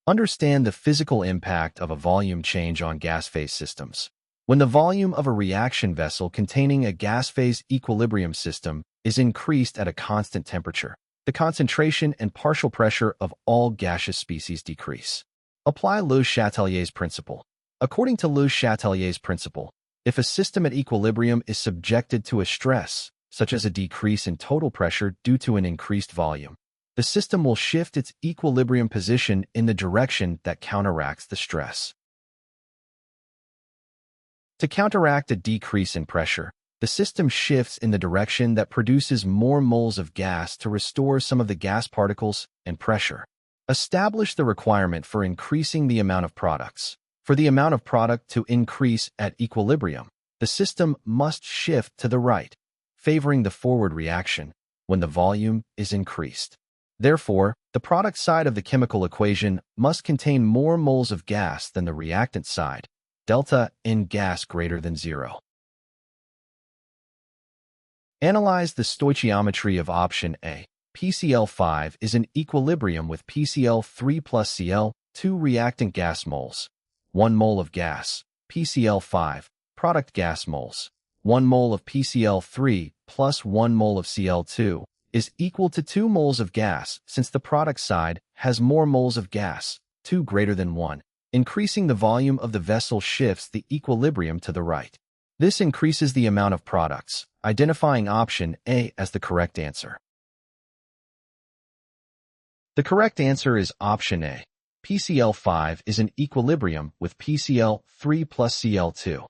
Understand the physical impact of a volume change on gas phase systems. When the volume of a reaction vessel containing a gas phase equilibrium system is increased at a constant temperature, the concentration and partial pressure of all gaseous species decrease. Apply Le Chatelier's principle. According to Le Chatelier's principle, if a system at equilibrium is subjected to a stress, such as a decrease in total pressure due to an increased volume, the system will shift its equilibrium position in the direction that counteracts the stress. To counteract a decrease in pressure, the system shifts in the direction that produces more moles of gas to restore some of the gas particles and pressure. Establish the requirement for increasing the amount of products. For the amount of product to increase at equilibrium, the system must shift to the right, favoring the forward reaction when the volume is increased. Therefore, the product side of the chemical equation must contain more moles of gas than the reactant side, delta in gas greater than 0. Analyze the stoichiometry of option A. PCl5 is in equilibrium with PCl3 plus Cl2 reactant gas moles. 1 mole of gas, PCl5, product gas moles. 1 mole of PCl3 plus 1 mole of Cl2 is equal to 2 moles of gas since the product side has more moles of gas, 2 greater than 1. Increasing the volume of the vessel shifts the equilibrium to the right. This increases the amount of products, identifying option A as the correct answer. The correct answer is option A. PCl5 is in equilibrium with PCl3 plus Cl2.